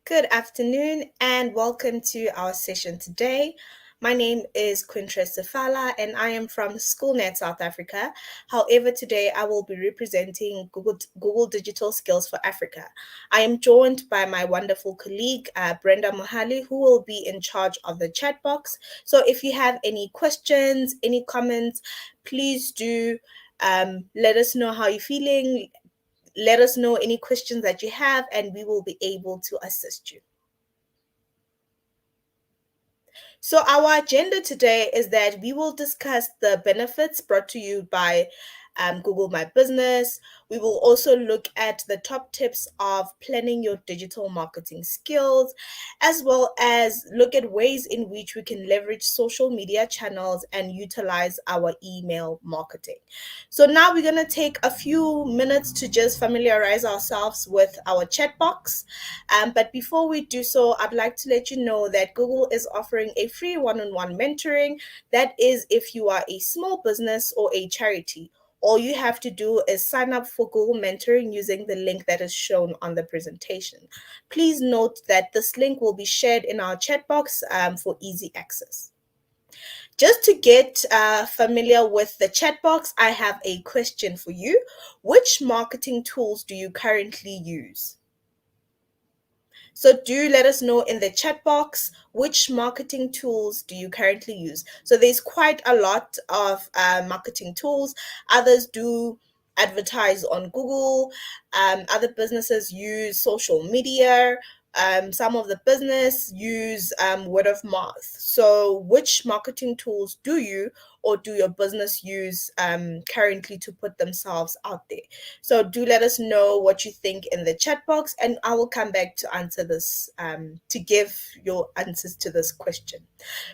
Good afternoon and welcome to our session today. My name is Quintress Sefala and I am from SchoolNet South Africa. However, today I will be representing Google Digital Skills for Africa. I am joined by my wonderful colleague, Brenda Mohali, who will be in charge of the chat box. So if you have any questions, any comments, please do let us know how you're feeling. Let us know any questions that you have, and we will be able to assist you. So, our agenda today is that we will discuss the benefits brought to you by Google My Business. We will also look at the top tips of planning your digital marketing skills, as well as look at ways in which we can leverage social media channels and utilize our email marketing. So, now we're going to take a few minutes to just familiarize ourselves with our chat box. But before we do so, I'd like to let you know that Google is offering a free one-on-one mentoring. That is if you are a small business or a charity. All you have to do is sign up for Google Mentoring using the link that is shown on the presentation. Please note that this link will be shared in our chat box for easy access. Just to get familiar with the chat box, I have a question for you. Which marketing tools do you currently use? So do let us know in the chat box which marketing tools do you currently use. So there's quite a lot of marketing tools. Others do advertise on Google. Other businesses use social media. Some of the business use word of mouth. So which marketing tools do you or do your business use currently to put themselves out there? So do let us know what you think in the chat box, and I will come back to answer this, to give your answers to this question.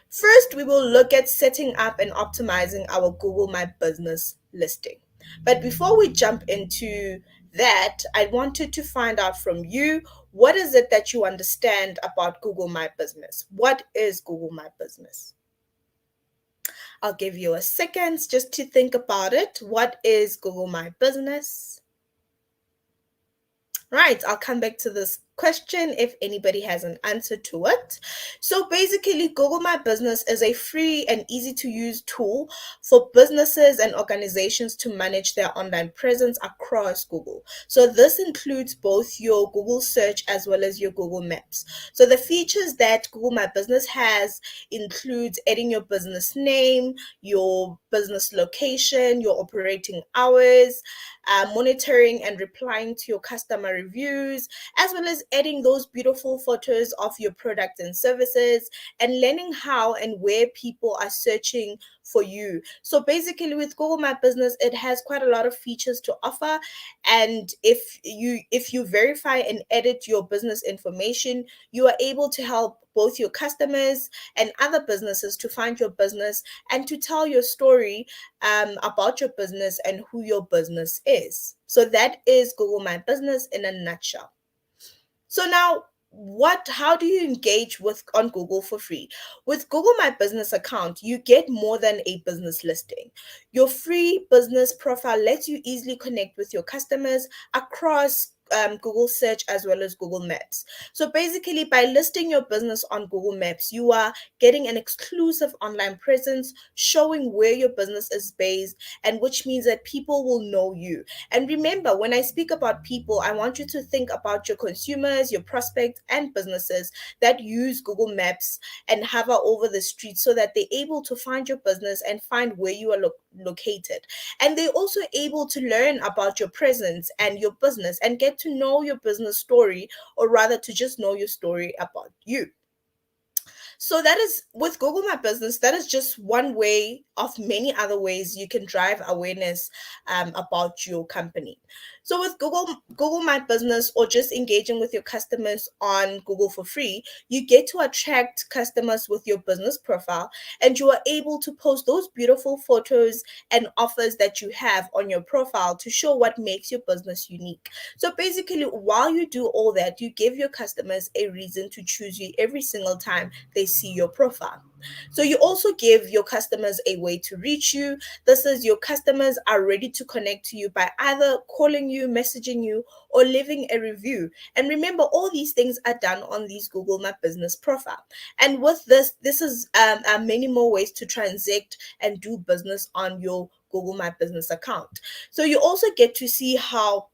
First, we will look at setting up and optimizing our Google My Business listing. But before we jump into that, I wanted to find out from you, what is it that you understand about Google My Business? What is Google My Business? I'll give you a second just to think about it. What is Google My Business? Right, I'll come back to this question if anybody has an answer to it. So basically, Google My Business is a free and easy to use tool for businesses and organizations to manage their online presence across Google. So this includes both your Google search as well as your Google Maps. So the features that Google My Business has includes adding your business name, your business location, your operating hours, monitoring and replying to your customer reviews, as well as adding those beautiful photos of your products and services, and learning how and where people are searching for you. So basically with Google My Business, it has quite a lot of features to offer, and if you verify and edit your business information, you are able to help both your customers and other businesses to find your business and to tell your story about your business and who your business is. So that is Google My Business in a nutshell. So now, how do you engage with on Google for free? With Google My Business account, you get more than a business listing. Your free business profile lets you easily connect with your customers across Google search as well as Google Maps. So basically, by listing your business on Google Maps, you are getting an exclusive online presence showing where your business is based, and which means that people will know you. And remember, when I speak about people, I want you to think about your consumers, your prospects, and businesses that use Google Maps and hover over the street so that they're able to find your business and find where you are located. And they're also able to learn about your presence and your business and get to know your business story, or rather to just know your story about you. So that is with Google My Business, that is just one way of many other ways you can drive awareness about your company. So with Google My Business, or just engaging with your customers on Google for free, you get to attract customers with your business profile, and you are able to post those beautiful photos and offers that you have on your profile to show what makes your business unique. So basically, while you do all that, you give your customers a reason to choose you every single time they see your profile. So you also give your customers a way to reach you. This is your customers are ready to connect to you by either calling you, messaging you, or leaving a review. And remember, all these things are done on these Google My Business profile. And with this is many more ways to transact and do business on your Google My Business account. So you also get to see how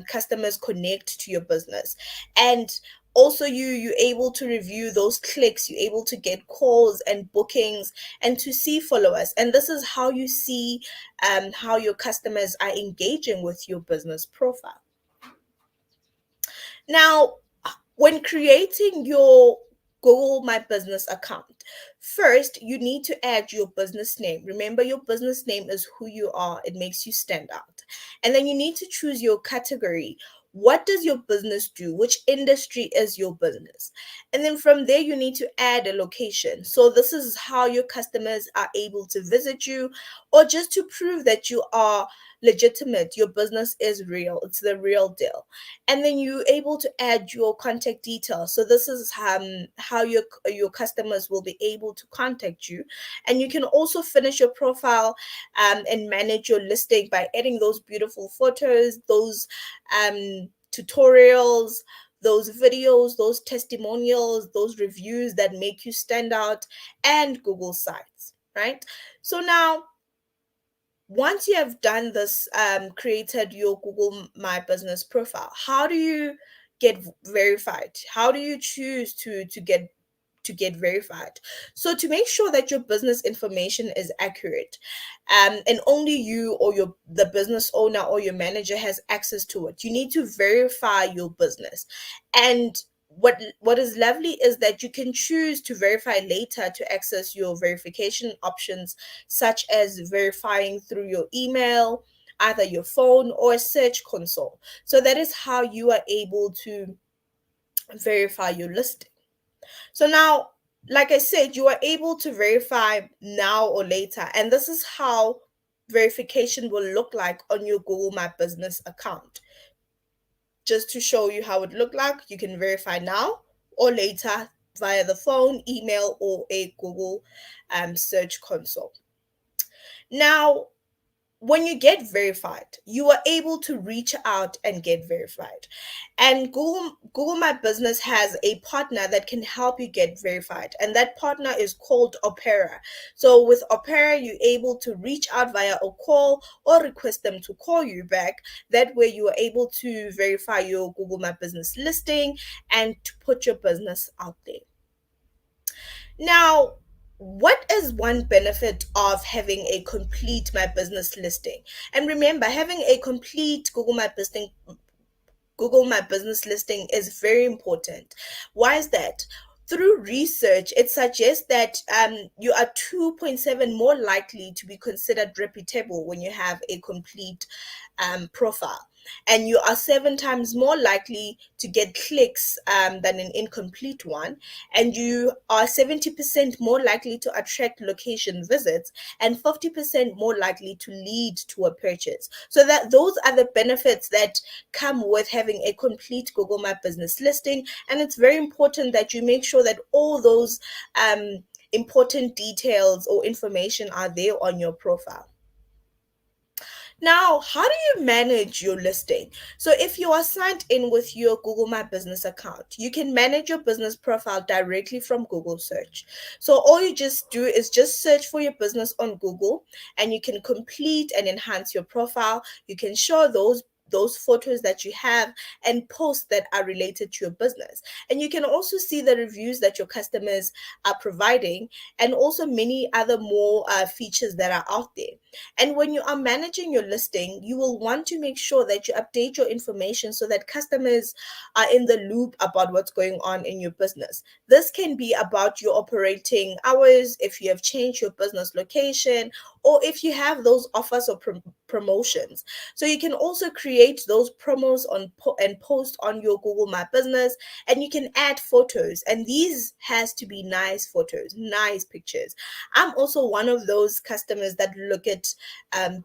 customers connect to your business, and also you're able to review those clicks, you're able to get calls and bookings and to see followers, and this is how you see how your customers are engaging with your business profile. Now, when creating your Google My Business account, first you need to add your business name. Remember, your business name is who you are, it makes you stand out. And then you need to choose your category. What does your business do? Which industry is your business? And then from there, you need to add a location. So, this is how your customers are able to visit you, or just to prove that you are legitimate, your business is real, it's the real deal. And then you're able to add your contact details. So this is how your customers will be able to contact you. And you can also finish your profile and manage your listing by adding those beautiful photos, those tutorials, those videos, those testimonials, those reviews that make you stand out, and Google sites, right? So now, once you have done this, created your Google My Business profile, how do you get verified? How do you choose to get verified? So to make sure that your business information is accurate, and only you or the business owner or your manager has access to it, you need to verify your business. And what is lovely is that you can choose to verify later to access your verification options, such as verifying through your email, either your phone or a search console. So that is how you are able to verify your listing. So now, like I said, you are able to verify now or later. And this is how verification will look like on your Google My Business account. Just to show you how it looked like, you can verify now or later via the phone, email, or a Google search console. Now, when you get verified, you are able to reach out and get verified. And Google My Business has a partner that can help you get verified, and that partner is called Opera. So with Opera, you're able to reach out via a call or request them to call you back. That way you are able to verify your Google My Business listing and to put your business out there. Now, what is one benefit of having a complete My Business listing? And remember, having a complete Google My Business listing is very important. Why is that? Through research, it suggests that you are 2.7 more likely to be considered reputable when you have a complete profile. And you are 7 times more likely to get clicks than an incomplete one. And you are 70% more likely to attract location visits and 50% more likely to lead to a purchase. So that those are the benefits that come with having a complete Google My Business listing. And it's very important that you make sure that all those important details or information are there on your profile. Now, how do you manage your listing? So, if you are signed in with your Google My Business account, you can manage your business profile directly from Google search. So, all you just do is just search for your business on Google, and you can complete and enhance your profile. You can show those photos that you have and posts that are related to your business. And you can also see the reviews that your customers are providing, and also many other more features that are out there. And when you are managing your listing, you will want to make sure that you update your information so that customers are in the loop about what's going on in your business. This can be about your operating hours, if you have changed your business location, or if you have those offers or promotions. So you can also create those promos and post on your Google My Business, and you can add photos. And these has to be nice photos, nice pictures. I'm also one of those customers that look at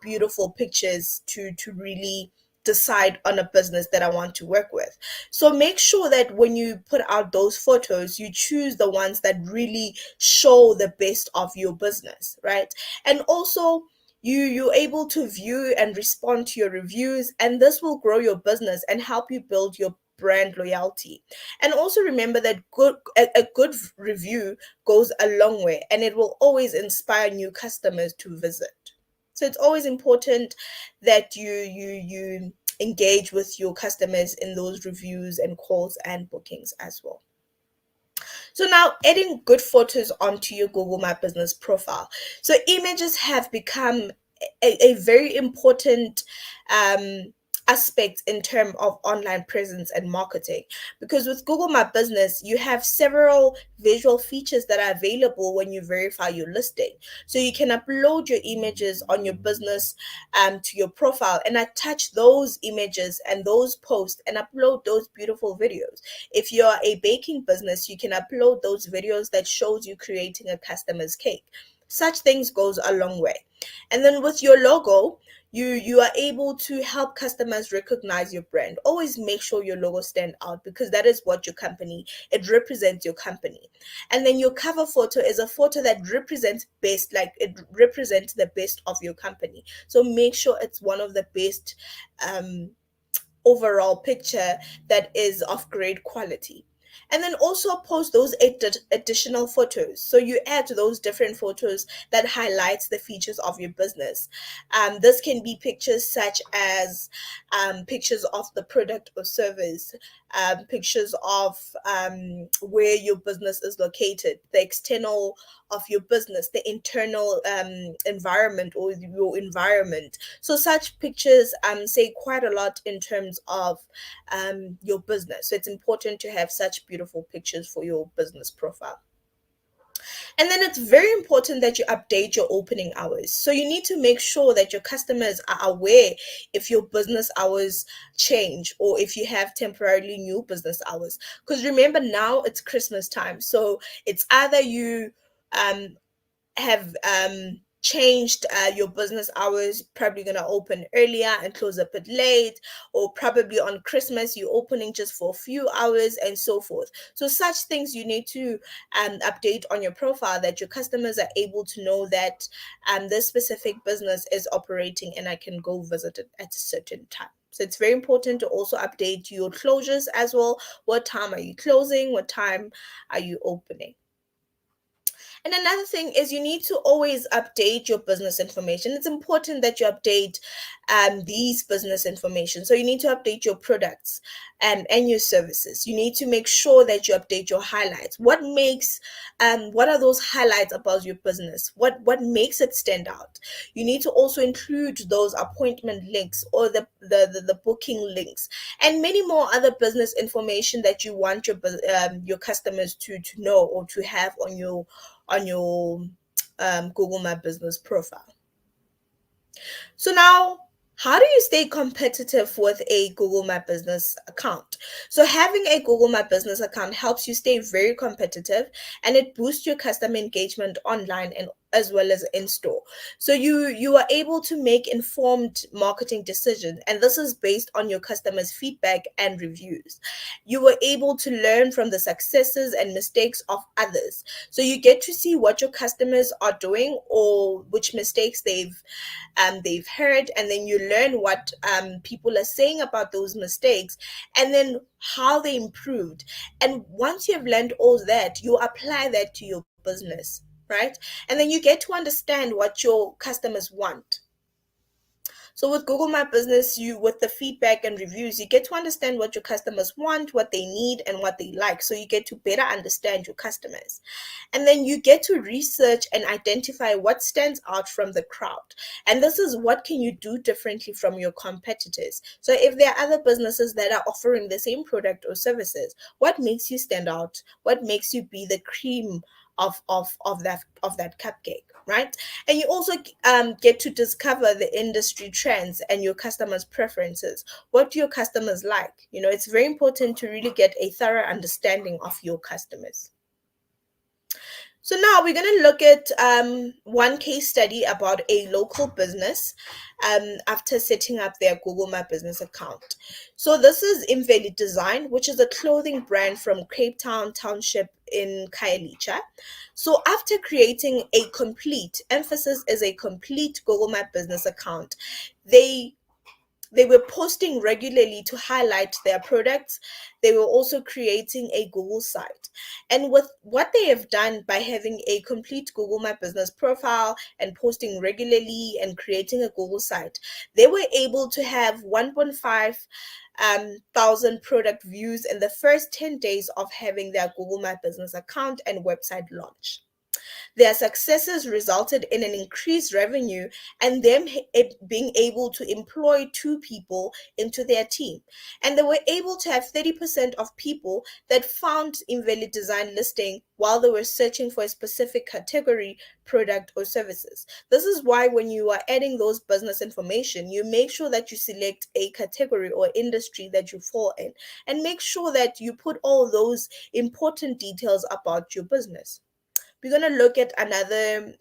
beautiful pictures to really decide on a business that I want to work with. So make sure that when you put out those photos, you choose the ones that really show the best of your business, right? And also, you're able to view and respond to your reviews, and this will grow your business and help you build your brand loyalty. And also remember that a good review goes a long way, and it will always inspire new customers to visit. So it's always important that you engage with your customers in those reviews and calls and bookings as well. So now adding good photos onto your Google My Business profile. So images have become a very important aspect in terms of online presence and marketing, because with Google My Business you have several visual features that are available when you verify your listing. So you can upload your images on your business to your profile and attach those images and those posts and upload those beautiful videos. If you're a baking business, you can upload those videos that shows you creating a customer's cake. Such things goes a long way. And then with your logo, you are able to help customers recognize your brand. Always make sure your logo stand out, because that is what your company, it represents your company. And then your cover photo is a photo that represents best, like it represents the best of your company. So make sure it's one of the best overall picture that is of great quality. And then also post those additional photos. So you add those different photos that highlights the features of your business. This can be pictures such as pictures of the product or service, pictures of where your business is located, the external of your business, the internal environment or your environment. So such pictures say quite a lot in terms of your business. So it's important to have such beautiful pictures for your business profile. And then it's very important that you update your opening hours. So you need to make sure that your customers are aware if your business hours change or if you have temporarily new business hours. Because remember, now it's Christmas time. So it's either you um, have changed your business hours, probably going to open earlier and close a bit late, or probably on Christmas you're opening just for a few hours and so forth. So such things you need to update on your profile, that your customers are able to know that this specific business is operating and I can go visit it at a certain time. So it's very important to also update your closures as well. What time are you closing? What time are you opening? And another thing is you need to always update your business information. It's important that you update these business information. So you need to update your products and your services. You need to make sure that you update your highlights. What are those highlights about your business? What makes it stand out? You need to also include those appointment links or the booking links and many more other business information that you want your customers to know or to have on your Google My Business profile. So now, how do you stay competitive with a Google My Business account? So having a Google My Business account helps you stay very competitive, and it boosts your customer engagement online and as well as in store. So you are able to make informed marketing decisions, and this is based on your customers' feedback and reviews. You were able to learn from the successes and mistakes of others. So you get to see what your customers are doing or which mistakes they've heard, and then you learn what people are saying about those mistakes and then how they improved. And once you have learned all that, you apply that to your business, right? And then you get to understand what your customers want. So with Google My Business, you with the feedback and reviews, you get to understand what your customers want, what they need, and what they like. So you get to better understand your customers. And then you get to research and identify what stands out from the crowd. And this is what can you do differently from your competitors. So if there are other businesses that are offering the same product or services, what makes you stand out? What makes you be the cream of that cupcake, right? And you also get to discover the industry trends and your customers' preferences. What do your customers like? It's very important to really get a thorough understanding of your customers. So now we're going to look at one case study about a local business after setting up their Google My Business account. So this is Imveli Design, which is a clothing brand from Cape Town Township in Khayelitsha. So after creating a complete, emphasis is a complete Google My Business account, they they were posting regularly to highlight their products. They were also creating a Google site. And with what they have done by having a complete Google My Business profile and posting regularly and creating a Google site, they were able to have 1.5 thousand product views in the first 10 days of having their Google My Business account and website launch. Their successes resulted in an increased revenue and them being able to employ 2 people into their team. And they were able to have 30% of people that found Invalid Design listing while they were searching for a specific category, product, or services. This is why when you are adding those business information, you make sure that you select a category or industry that you fall in, and make sure that you put all those important details about your business. We're going to look at another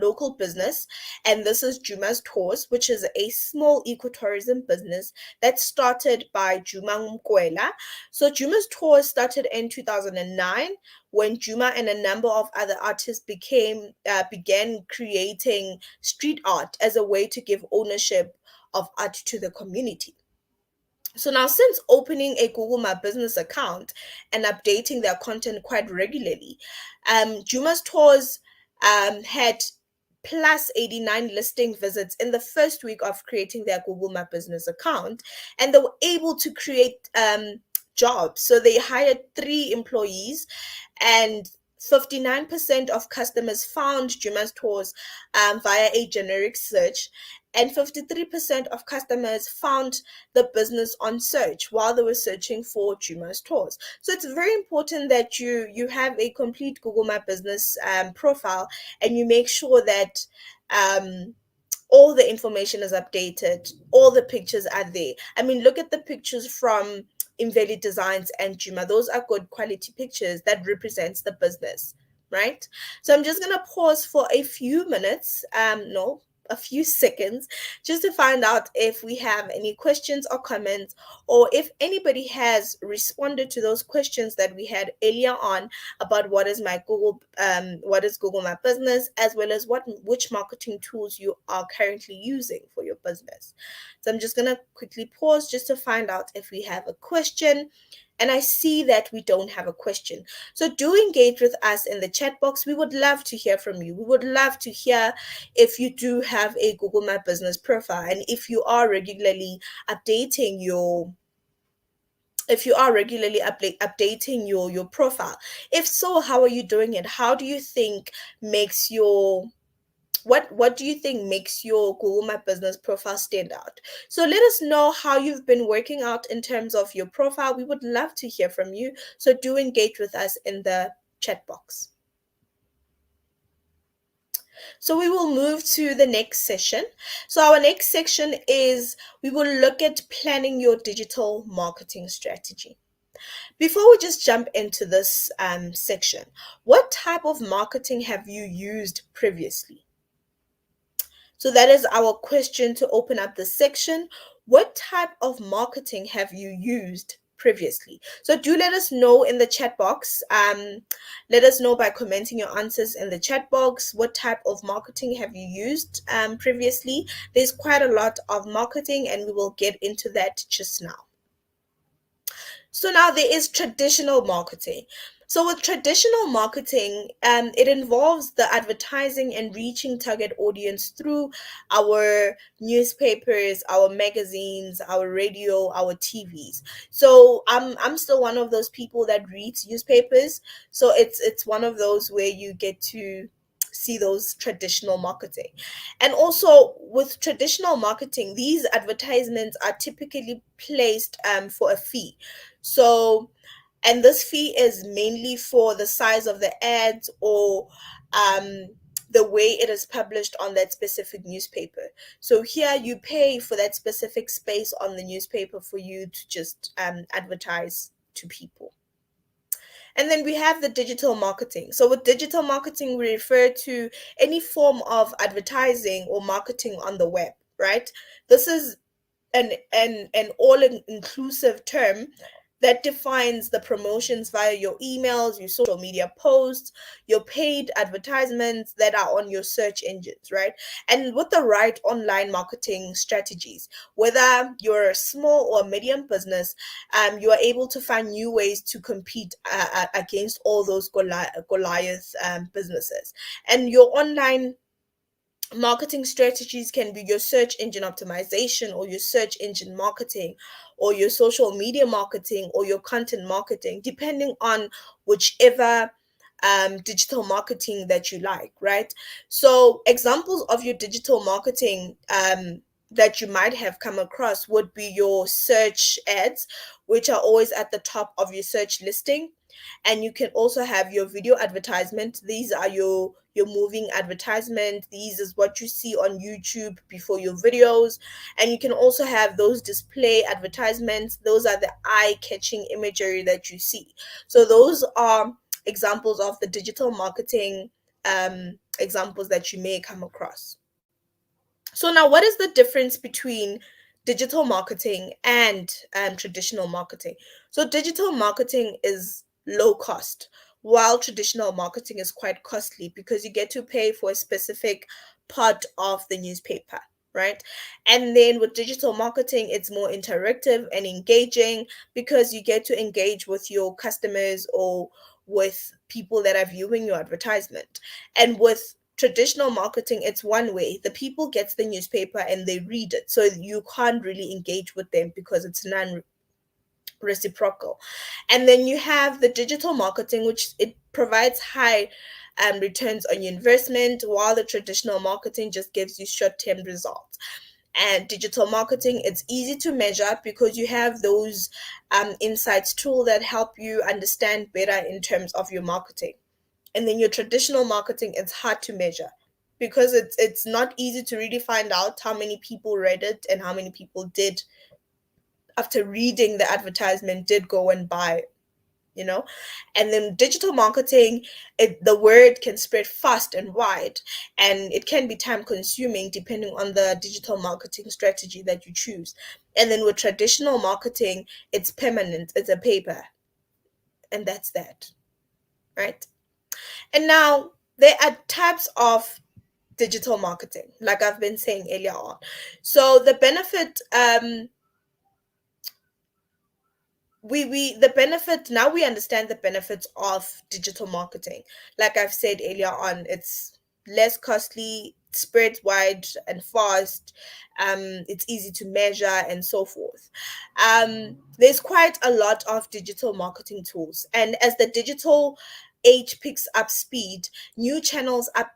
local business, and this is Juma's Tours, which is a small ecotourism business that started by Juma Mkwela. So Juma's Tours started in 2009 when Juma and a number of other artists began creating street art as a way to give ownership of art to the community. So now, since opening a Google My Business account and updating their content quite regularly, Juma's Tours had plus 89 listing visits in the first week of creating their Google My Business account, and they were able to create jobs. So they hired 3 employees, and 59% of customers found Juma's Tours via a generic search, and 53% of customers found the business on search while they were searching for Juma's Tours. So it's very important that you have a complete Google My Business profile, and you make sure that all the information is updated, all the pictures are there. I mean, look at the pictures from Invalid Designs and Juma. Those are good quality pictures that represents the business, right? So I'm just gonna pause for a few minutes, no, a few seconds, just to find out if we have any questions or comments, or if anybody has responded to those questions that we had earlier on about what is what is Google My Business, as well as which marketing tools you are currently using for your business. So I'm just gonna quickly pause just to find out if we have a question. And I see that we don't have a question. So do engage with us in the chat box. We would love to hear from you. We would love to hear if you do have a Google My Business profile, and if you are regularly updating your your profile. If so, how are you doing it? How do you think makes your what do you think makes your Google My Business profile stand out? So let us know how you've been working out in terms of your profile. We would love to hear from you. So do engage with us in the chat box. So we will move to the next session. So our next section is we will look at planning your digital marketing strategy. Before we just jump into this section, what type of marketing have you used previously? So that is our question to open up the section. What type of marketing have you used previously? So do let us know in the chat box. Let us know by commenting your answers in the chat box. What type of marketing have you used previously? There's quite a lot of marketing, and we will get into that just now. So now there is traditional marketing. So with traditional marketing, it involves the advertising and reaching target audience through our newspapers, our magazines, our radio, our TVs. So I'm still one of those people that reads newspapers. So it's one of those where you get to see those traditional marketing. And also with traditional marketing, these advertisements are typically placed for a fee. So, and this fee is mainly for the size of the ads, or the way it is published on that specific newspaper. So here you pay for that specific space on the newspaper for you to just advertise to people. And then we have the digital marketing. So with digital marketing, we refer to any form of advertising or marketing on the web, right? This is an all inclusive term that defines the promotions via your emails, your social media posts, your paid advertisements that are on your search engines, right? And with the right online marketing strategies, whether you're a small or medium business, you are able to find new ways to compete against all those Goliath businesses. And your online marketing strategies can be your search engine optimization or your search engine marketing or your social media marketing or your content marketing, depending on whichever digital marketing that you like, right? So examples of your digital marketing that you might have come across would be your search ads, which are always at the top of your search listing. And you can also have your video advertisement. These are your moving advertisement. These is what you see on YouTube before your videos. And you can also have those display advertisements. Those are the eye-catching imagery that you see. So those are examples of the digital marketing examples that you may come across. So now, what is the difference between digital marketing and traditional marketing? So digital marketing is low cost, while traditional marketing is quite costly because you get to pay for a specific part of the newspaper, right? And then with digital marketing, it's more interactive and engaging because you get to engage with your customers or with people that are viewing your advertisement. And with traditional marketing, it's one way. The people get the newspaper and they read it, so you can't really engage with them because it's non reciprocal. And then you have the digital marketing, which it provides high returns on your investment, while the traditional marketing just gives you short-term results. And digital marketing, it's easy to measure because you have those insights tool that help you understand better in terms of your marketing. And then your traditional marketing, it's hard to measure because it's not easy to really find out how many people read it and how many people did, after reading the advertisement, did go and buy, you know. And then digital marketing, the word can spread fast and wide, and it can be time consuming depending on the digital marketing strategy that you choose. And then with traditional marketing, it's permanent, it's a paper, and that's that, right? And now there are types of digital marketing, like I've been saying earlier on. So the benefit, the benefit, now we understand the benefits of digital marketing. Like I've said earlier on, it's less costly, spreads wide and fast, it's easy to measure and so forth. There's quite a lot of digital marketing tools, and as the digital age picks up speed, new channels are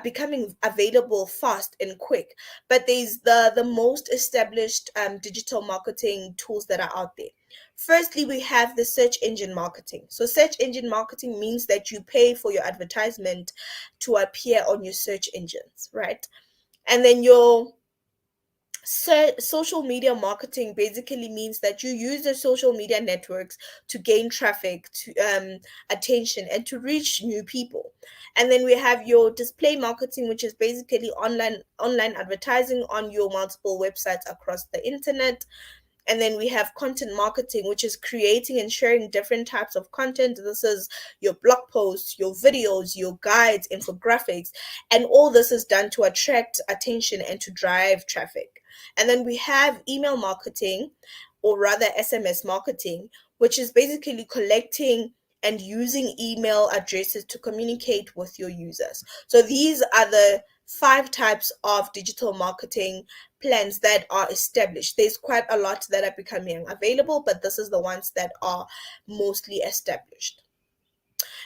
becoming available fast and quick. But there's the most established digital marketing tools that are out there. Firstly, we have the search engine marketing. So search engine marketing means that you pay for your advertisement to appear on your search engines, right? And then your social media marketing basically means that you use the social media networks to gain traffic, to attention, and to reach new people. And then we have your display marketing, which is basically online advertising on your multiple websites across the internet. And then we have content marketing, which is creating and sharing different types of content. This is your blog posts, your videos, your guides, infographics, and all this is done to attract attention and to drive traffic. And then we have email marketing, or rather SMS marketing, which is basically collecting and using email addresses to communicate with your users. So these are the 5 types of digital marketing plans that are established. There's quite a lot that are becoming available, but this is the ones that are mostly established.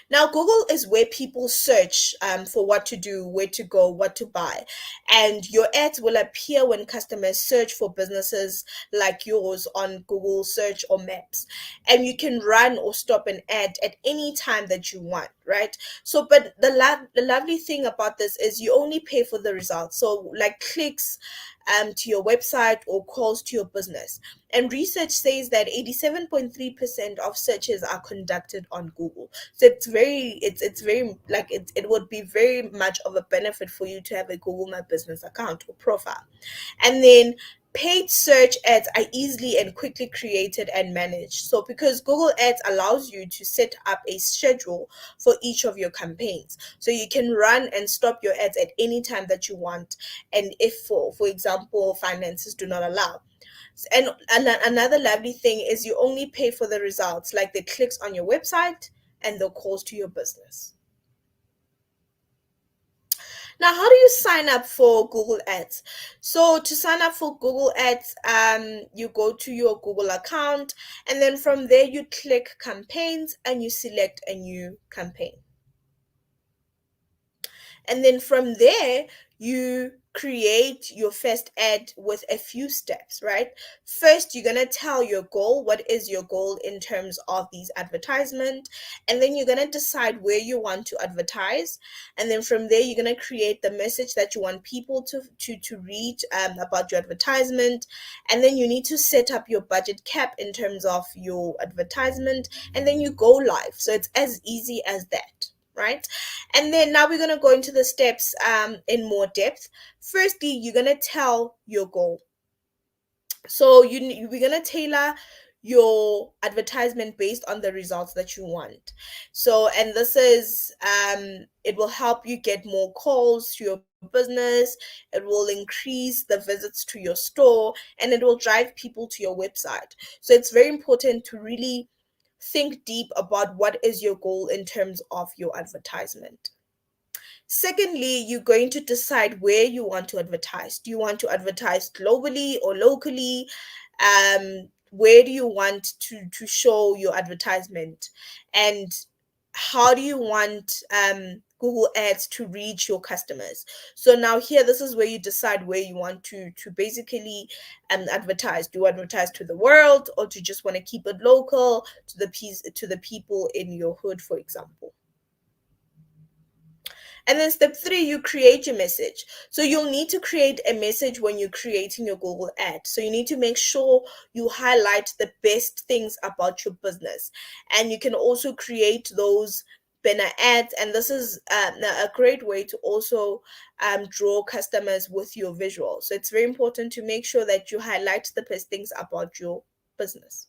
Now, Google is where people search for what to do, where to go, what to buy. And your ads will appear when customers search for businesses like yours on Google search or maps. And you can run or stop an ad at any time that you want, right? So, but the lovely thing about this is you only pay for the results. So like clicks, to your website or calls to your business. And research says that 87.3% of searches are conducted on Google. So it's very like it would be very much of a benefit for you to have a Google My Business account or profile. And then paid search ads are easily and quickly created and managed. So because Google Ads allows you to set up a schedule for each of your campaigns. So you can run and stop your ads at any time that you want. And if for example, finances do not allow. And another lovely thing is you only pay for the results, like the clicks on your website and the calls to your business. Now, how do you sign up for Google Ads? So to sign up for Google Ads, you go to your Google account, and then from there you click campaigns and you select a new campaign. And then from there, you create your first ad with a few steps, right? First, you're going to tell your goal. What is your goal in terms of these advertisement? And then you're going to decide where you want to advertise. And then from there, you're going to create the message that you want people to read about your advertisement. And then you need to set up your budget cap in terms of your advertisement. And then you go live. So it's as easy as that, right? And then now we're going to go into the steps in more depth. Firstly, you're going to tell your goal. So we're going to tailor your advertisement based on the results that you want. So, and this is it will help you get more calls to your business, it will increase the visits to your store, and it will drive people to your website. So it's very important to really think deep about what is your goal in terms of your advertisement. Secondly, you're going to decide where you want to advertise. Do you want to advertise globally or locally? Where do you want to show your advertisement? And how do you want Google Ads to reach your customers? So now here, this is where you decide where you want to basically advertise. Do you advertise to the world, or do you just want to keep it local to the people in your hood, for example? And then step three, you create your message. So you'll need to create a message when you're creating your Google ad. So you need to make sure you highlight the best things about your business. And you can also create those banner ads. And this is a great way to also draw customers with your visual. So it's very important to make sure that you highlight the best things about your business.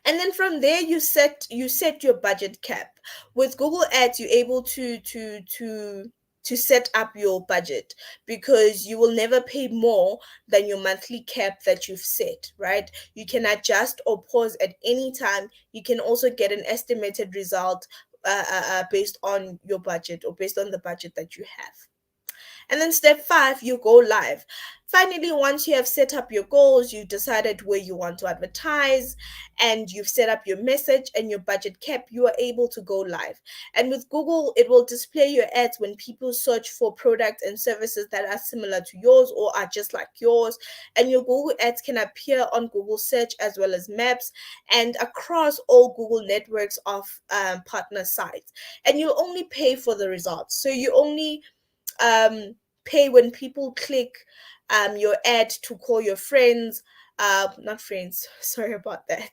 And then from there you set your budget cap. With Google Ads, you're able to set up your budget, because you will never pay more than your monthly cap that you've set, right? You can adjust or pause at any time. You can also get an estimated result based on your budget, or based on the budget that you have. And then step five, you go live. Finally, once you have set up your goals, you've decided where you want to advertise, and you've set up your message and your budget cap, you are able to go live. And with Google, it will display your ads when people search for products and services that are similar to yours or are just like yours. And your Google ads can appear on Google search as well as maps, and across all Google networks of partner sites. And you only pay for the results. So you only pay when people click your ad to call your friends, not friends, sorry about that,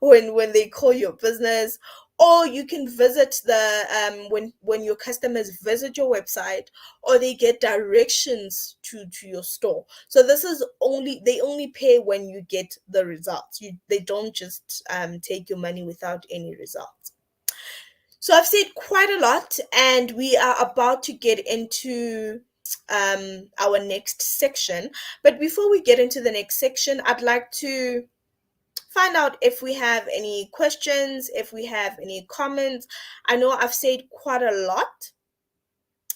when they call your business. Or you can visit the when your customers visit your website, or they get directions to your store. So this is only, they only pay when you get the results. They don't just take your money without any results. So I've said quite a lot, and we are about to get into our next section. But before we get into the next section, I'd like to find out if we have any questions, if we have any comments. I know I've said quite a lot,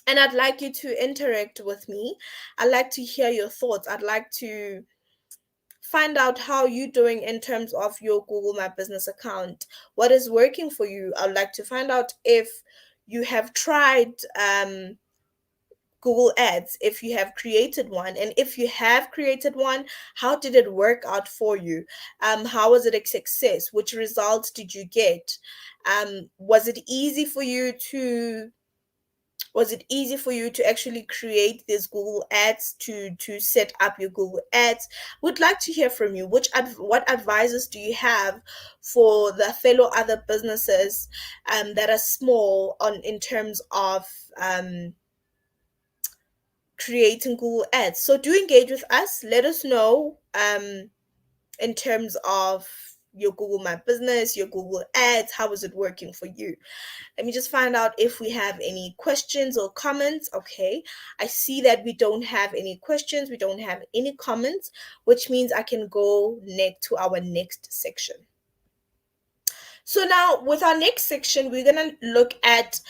and I'd like you to interact with me. I'd like to hear your thoughts. I'd like to find out how you're doing in terms of your Google My Business account. What is working for you? I'd like to find out if you have tried Google Ads, if you have created one, and if you have created one, how did it work out for you? How was it a success? Which results did you get? Was it easy for you to Was it easy for you to actually create these Google ads, to set up your Google ads? Would like to hear from you. What advices do you have for the fellow other businesses that are small on in terms of creating Google ads? So do engage with us. Let us know in terms of your Google My Business, your Google Ads. How is it working for you? Let me just find out if we have any questions or comments. Okay, I see that we don't have any questions, we don't have any comments, which means I can go next to our next section. So now with our next section, we're going to look at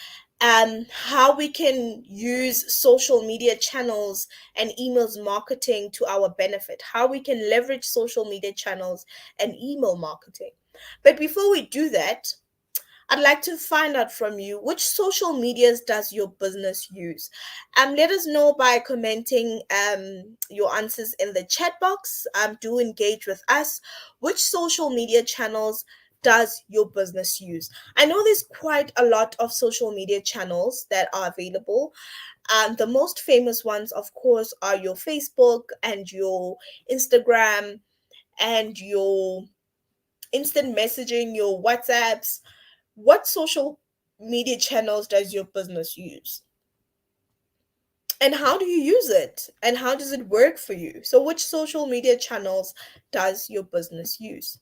how we can use social media channels and emails marketing to our benefit, how we can leverage social media channels and email marketing. But before we do that, I'd like to find out from you, which social medias does your business use? Let us know by commenting your answers in the chat box. Do engage with us. Which social media channels does your business use? I know there's quite a lot of social media channels that are available. The most famous ones, of course, are your Facebook and your Instagram and your instant messaging, your WhatsApps. What social media channels does your business use? And how do you use it? And how does it work for you? So, which social media channels does your business use?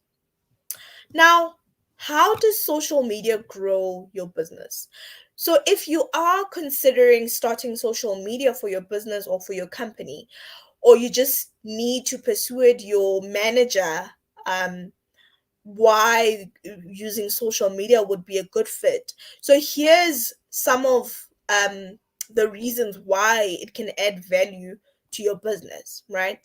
Now, how does social media grow your business? So, if you are considering starting social media for your business or for your company, or you just need to persuade your manager why using social media would be a good fit. So here's some of the reasons why it can add value to your business, right?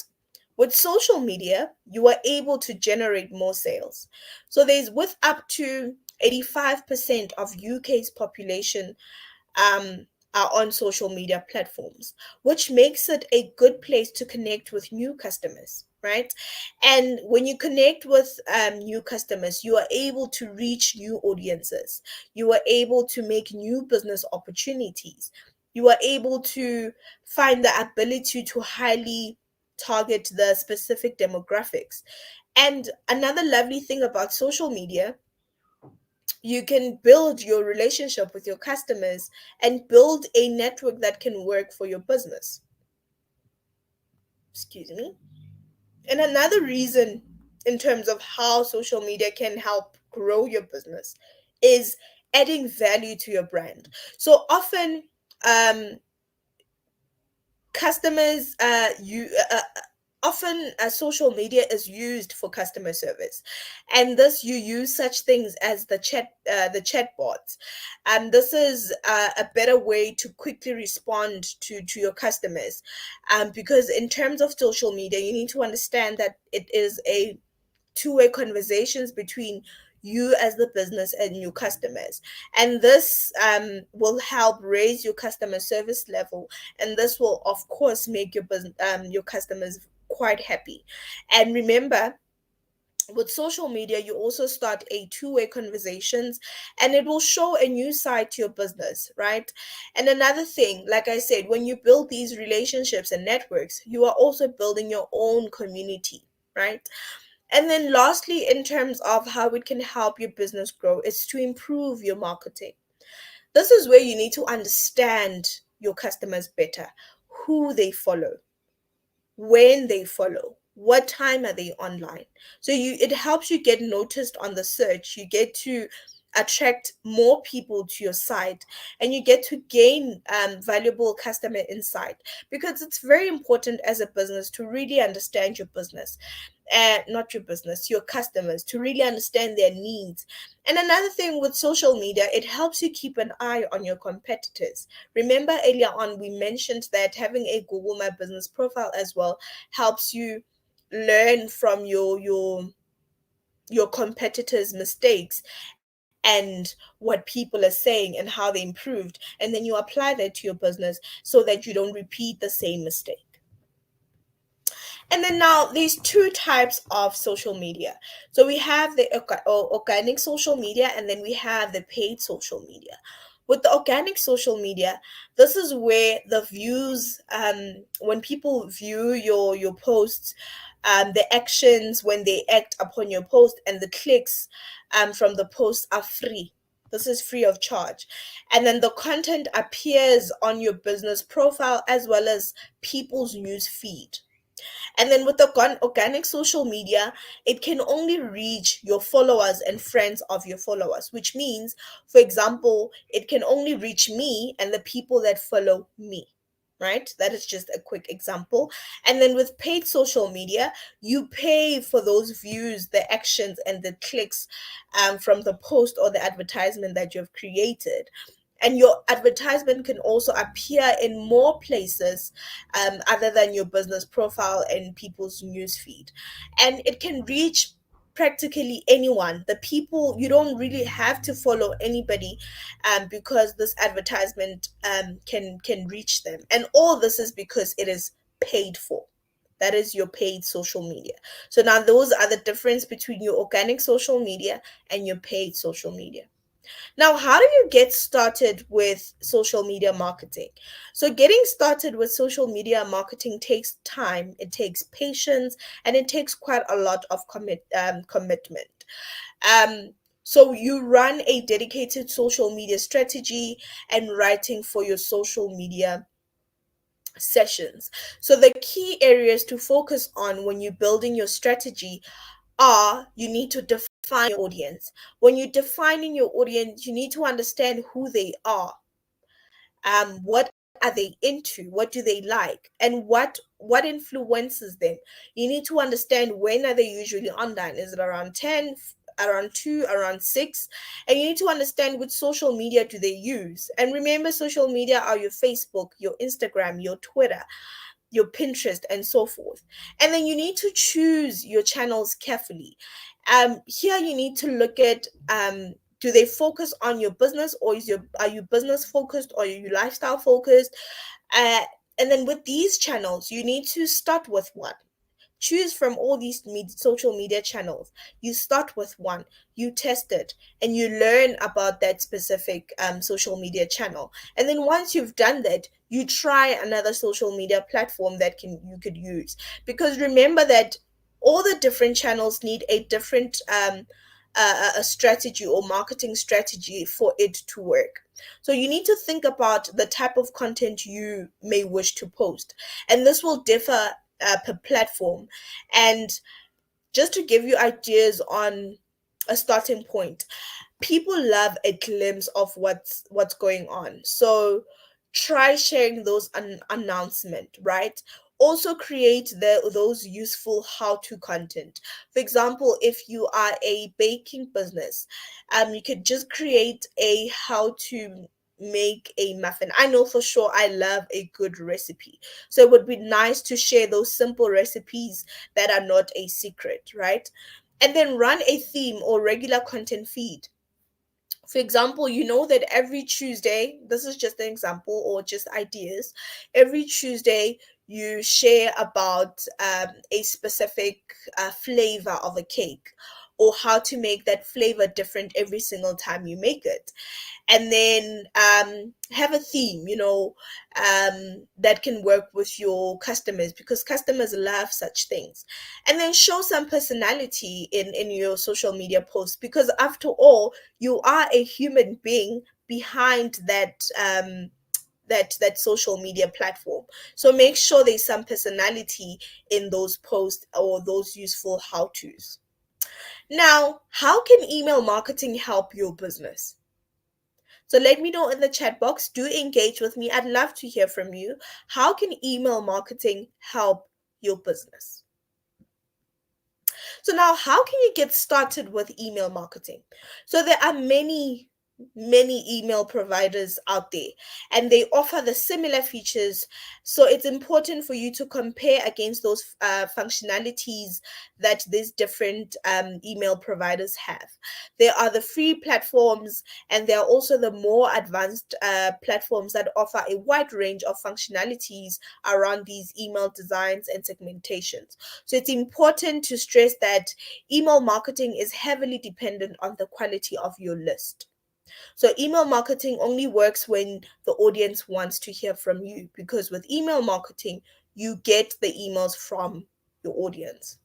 With social media, you are able to generate more sales. So there's with up to 85% of UK's population are on social media platforms, which makes it a good place to connect with new customers, right? And when you connect with new customers, you are able to reach new audiences. You are able to make new business opportunities. You are able to find the ability to highly target the specific demographics. And another lovely thing about social media, you can build your relationship with your customers and build a network that can work for your business. Excuse me. And another reason, in terms of how social media can help grow your business, is adding value to your brand. So often, um, customers you often social media is used for customer service, and this you use such things as the chatbots, and this is a better way to quickly respond to your customers, because in terms of social media you need to understand that it is a two-way conversations between you as the business and your customers, and this will help raise your customer service level, and this will of course make your business your customers quite happy. And remember, with social media you also start a two-way conversations, and it will show a new side to your business, right? And another thing, like I said, when you build these relationships and networks, you are also building your own community, right? And then lastly, in terms of how it can help your business grow, is to improve your marketing. This is where you need to understand your customers better, who they follow, when they follow, what time are they online. So it helps you get noticed on the search. You get to attract more people to your site, and you get to gain valuable customer insight, because it's very important as a business to really understand your business, not your business, your customers, to really understand their needs. And another thing with social media, it helps you keep an eye on your competitors. Remember earlier on, we mentioned that having a Google My Business profile as well helps you learn from your competitors' mistakes and what people are saying and how they improved, and then you apply that to your business so that you don't repeat the same mistake. And then now there's two types of social media. So we have the organic social media, and then we have the paid social media. With the organic social media, this is where the views, when people view your posts, the actions when they act upon your post, and the clicks from the post are free. This is free of charge. And then the content appears on your business profile as well as people's news feed. And then with the organic social media, it can only reach your followers and friends of your followers, which means, for example, it can only reach me and the people that follow me. Right? That is just a quick example. And then with paid social media, you pay for those views, the actions, and the clicks from the post or the advertisement that you've created. And your advertisement can also appear in more places other than your business profile and people's newsfeed. And it can reach practically anyone. The people, you don't really have to follow anybody, because this advertisement can reach them. And all this is because it is paid for. That is your paid social media. So now those are the difference between your organic social media and your paid social media. Now, how do you get started with social media marketing? So, getting started with social media marketing takes time, it takes patience, and it takes quite a lot of commitment. Um, so, you run a dedicated social media strategy and writing for your social media sessions. So, the key areas to focus on when you're building your strategy are, you need to define your audience. When you're defining your audience, you need to understand who they are. What are they into? What do they like? And what influences them? You need to understand, when are they usually online? Is it around 10, around 2, around 6? And you need to understand which social media do they use. And remember, social media are your Facebook, your Instagram, your Twitter, your Pinterest, and so forth. And then you need to choose your channels carefully. Here you need to look at, do they focus on your business, or are you business focused, or are you lifestyle focused? Uh, and then with these channels, you need to start with one. Choose from all these social media channels. You start with one, you test it, and you learn about that specific social media channel. And then once you've done that, you try another social media platform that you could use. Because remember that all the different channels need a different a strategy or marketing strategy for it to work. So you need to think about the type of content you may wish to post, and this will differ per platform. And just to give you ideas on a starting point, people love a glimpse of what's going on. So try sharing those announcement, right? Also create those useful how-to content. For example, if you are a baking business, you could just create a how to make a muffin. I know for sure I love a good recipe, so it would be nice to share those simple recipes that are not a secret, right? And then run a theme or regular content feed. For example, you know that every Tuesday, this is just an example or just ideas, every Tuesday you share about a specific flavor of a cake, or how to make that flavor different every single time you make it. And then have a theme, that can work with your customers, because customers love such things. And then show some personality in your social media posts, because after all, you are a human being behind that social media platform. So make sure there's some personality in those posts or those useful how to's. Now, how can email marketing help your business? So let me know in the chat box. Do engage with me. I'd love to hear from you. How can email marketing help your business? So now, how can you get started with email marketing? So there are many email providers out there, and they offer the similar features. So it's important for you to compare against those functionalities that these different email providers have. There are the free platforms, and there are also the more advanced platforms that offer a wide range of functionalities around these email designs and segmentations. So it's important to stress that email marketing is heavily dependent on the quality of your list. So email marketing only works when the audience wants to hear from you, because with email marketing, you get the emails from your audience.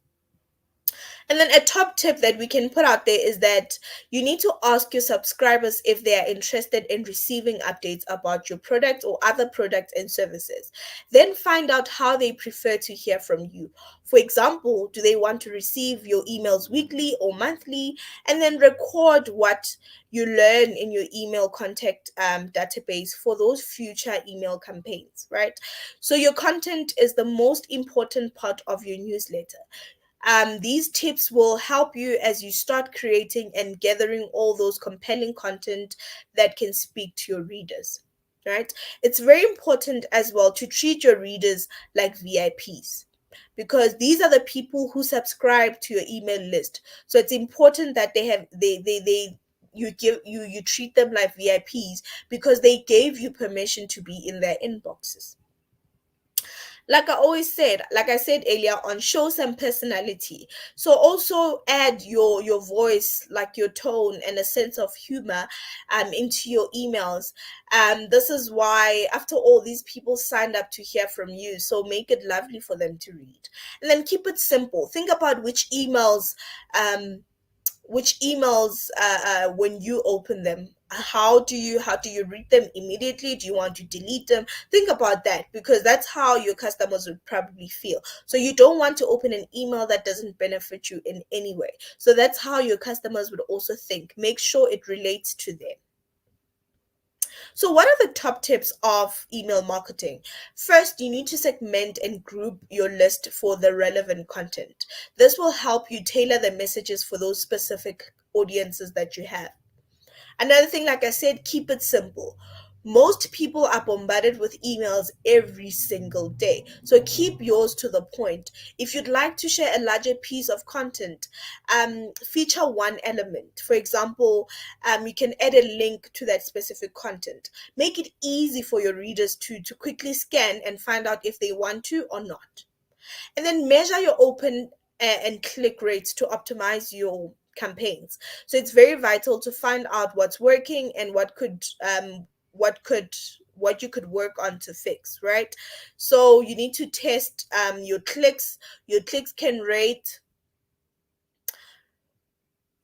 And then a top tip that we can put out there is that you need to ask your subscribers if they are interested in receiving updates about your product or other products and services. Then find out how they prefer to hear from you. For example, do they want to receive your emails weekly or monthly? And then record what you learn in your email contact database for those future email campaigns, right? So your content is the most important part of your newsletter. These tips will help you as you start creating and gathering all those compelling content that can speak to your readers, right? It's very important as well to treat your readers like VIPs, because these are the people who subscribe to your email list. So it's important that they you give you treat them like VIPs because they gave you permission to be in their inboxes. Like I said earlier on, show some personality. So also add your voice, like your tone and a sense of humor into your emails. This is why, after all, these people signed up to hear from you, so make it lovely for them to read. And then keep it simple. Think about um which emails when you open them, how do you read them immediately? Do you want to delete them? Think about that, because that's how your customers would probably feel. So you don't want to open an email that doesn't benefit you in any way. So that's how your customers would also think. Make sure it relates to them. So, what are the top tips of email marketing? First, you need to segment and group your list for the relevant content. This will help you tailor the messages for those specific audiences that you have. Another thing, like I said, keep it simple. Most people are bombarded with emails every single day. So keep yours to the point. If you'd like to share a larger piece of content, feature one element. For example, you can add a link to that specific content. Make it easy for your readers to quickly scan and find out if they want to or not. And then measure your open and click rates to optimize your campaigns. So it's very vital to find out what's working and what could what you could work on to fix, right? So you need to test your clicks can rate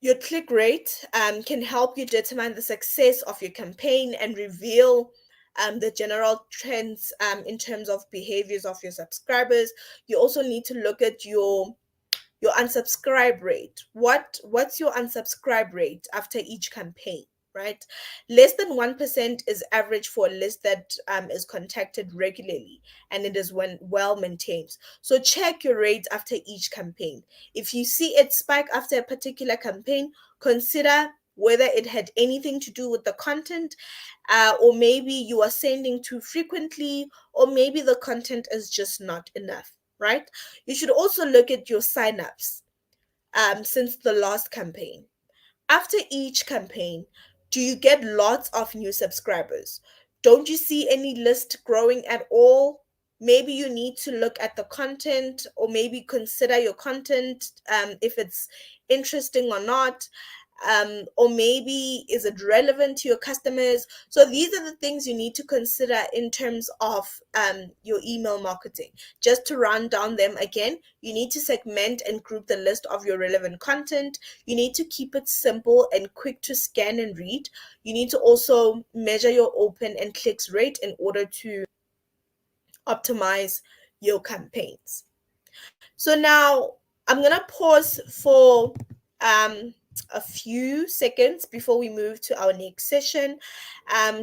your click rate can help you determine the success of your campaign and reveal the general trends in terms of behaviors of your subscribers. You also need to look at your unsubscribe rate. What's your unsubscribe rate after each campaign, right? Less than 1% is average for a list that is contacted regularly and it is when well maintained. So check your rate after each campaign. If you see it spike after a particular campaign, consider whether it had anything to do with the content, or maybe you are sending too frequently, or maybe the content is just not enough, right? You should also look at your signups since the last campaign. After each campaign, do you get lots of new subscribers? Don't you see any list growing at all? Maybe you need to look at the content, or maybe consider your content, if it's interesting or not. Or maybe is it relevant to your customers? So these are the things you need to consider in terms of your email marketing. Just to run down them again, you need to segment and group the list of your relevant content. You need to keep it simple and quick to scan and read. You need to also measure your open and clicks rate in order to optimize your campaigns. So now I'm gonna pause for a few seconds before we move to our next session,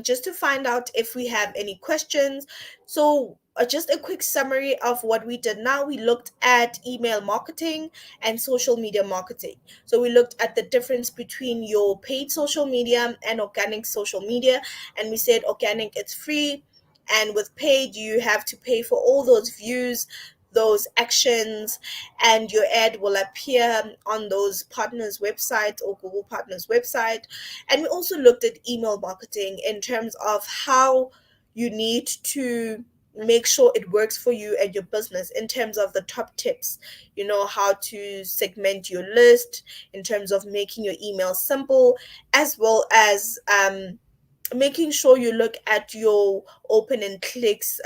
just to find out if we have any questions. So just a quick summary of what we did now. We looked at email marketing and social media marketing. So we looked at the difference between your paid social media and organic social media, and we said organic, it's free, and with paid you have to pay for all those views, those actions, and your ad will appear on those partners websites or Google partners website. And we also looked at email marketing in terms of how you need to make sure it works for you and your business in terms of the top tips, how to segment your list, in terms of making your email simple, as well as making sure you look at your open and clicks,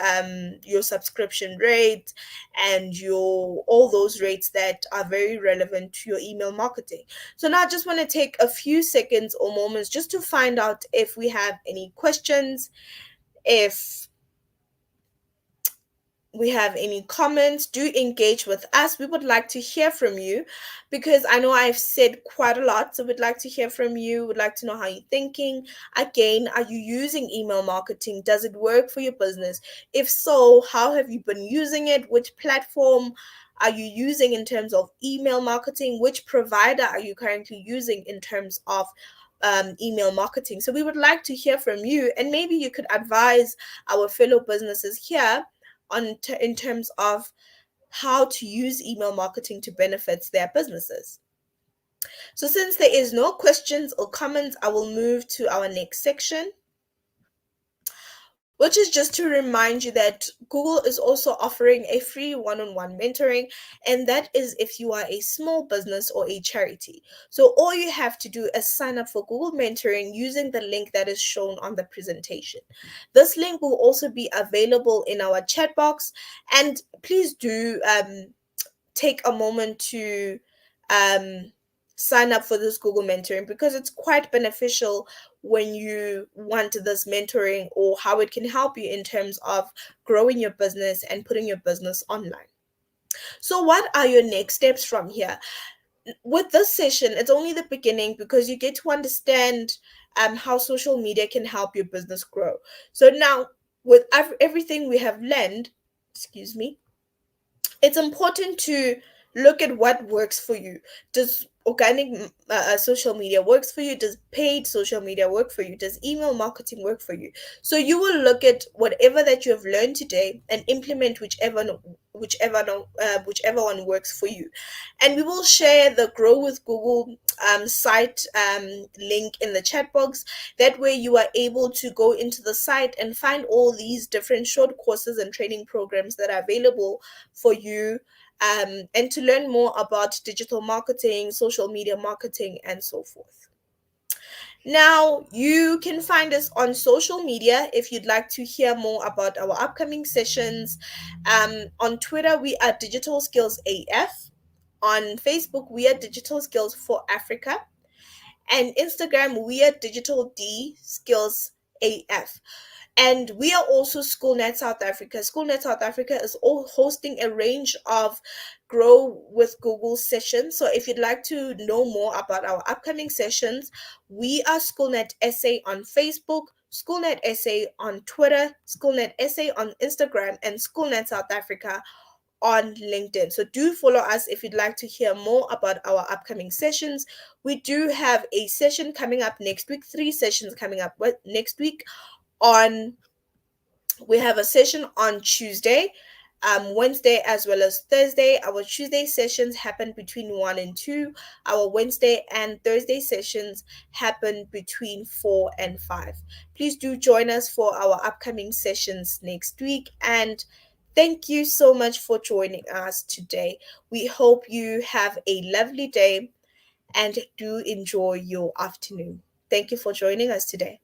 your subscription rate, and your all those rates that are very relevant to your email marketing. So now I just want to take a few seconds or moments just to find out if we have any questions, if we have any comments. Do engage with us. We would like to hear from you, because I know I've said quite a lot, so we'd like to hear from you. Would like to know how you're thinking. Again, are you using email marketing? Does it work for your business? If so, how have you been using it? Which platform are you using in terms of email marketing? Which provider are you currently using in terms of email marketing? So we would like to hear from you, and maybe you could advise our fellow businesses here in terms of how to use email marketing to benefit their businesses. So since there is no questions or comments, I will move to our next section, which is just to remind you that Google is also offering a free one-on-one mentoring, and that is if you are a small business or a charity. So all you have to do is sign up for Google mentoring using the link that is shown on the presentation. This link will also be available in our chat box, and please do take a moment to um, sign up for this Google mentoring, because it's quite beneficial when you want this mentoring, or how it can help you in terms of growing your business and putting your business online. So, what are your next steps from here? With this session, it's only the beginning, because you get to understand how social media can help your business grow. So, now with everything we have learned, excuse me, it's important to look at what works for you. Does organic social media works for you? Does paid social media work for you? Does email marketing work for you? So you will look at whatever that you have learned today and implement whichever one works for you. And we will share the Grow with Google site link in the chat box. That way you are able to go into the site and find all these different short courses and training programs that are available for you, and to learn more about digital marketing, social media marketing, and so forth. Now, you can find us on social media if you'd like to hear more about our upcoming sessions. On Twitter, we are Digital Skills AF. On Facebook, we are Digital Skills for Africa. And Instagram, we are Digital D Skills AF. And we are also SchoolNet South Africa. SchoolNet South Africa is all hosting a range of Grow with Google sessions. So if you'd like to know more about our upcoming sessions, we are SchoolNet SA on Facebook, SchoolNet SA on Twitter, SchoolNet SA on Instagram, and SchoolNet South Africa on LinkedIn. So do follow us if you'd like to hear more about our upcoming sessions. We do have a session coming up next week, 3 sessions coming up next week. We have a session on Tuesday, Wednesday, as well as Thursday. Our Tuesday sessions happen between 1 and 2. Our Wednesday and Thursday sessions happen between 4 and 5. Please do join us for our upcoming sessions next week, and thank you so much for joining us today. We hope you have a lovely day and do enjoy your afternoon. Thank you for joining us today.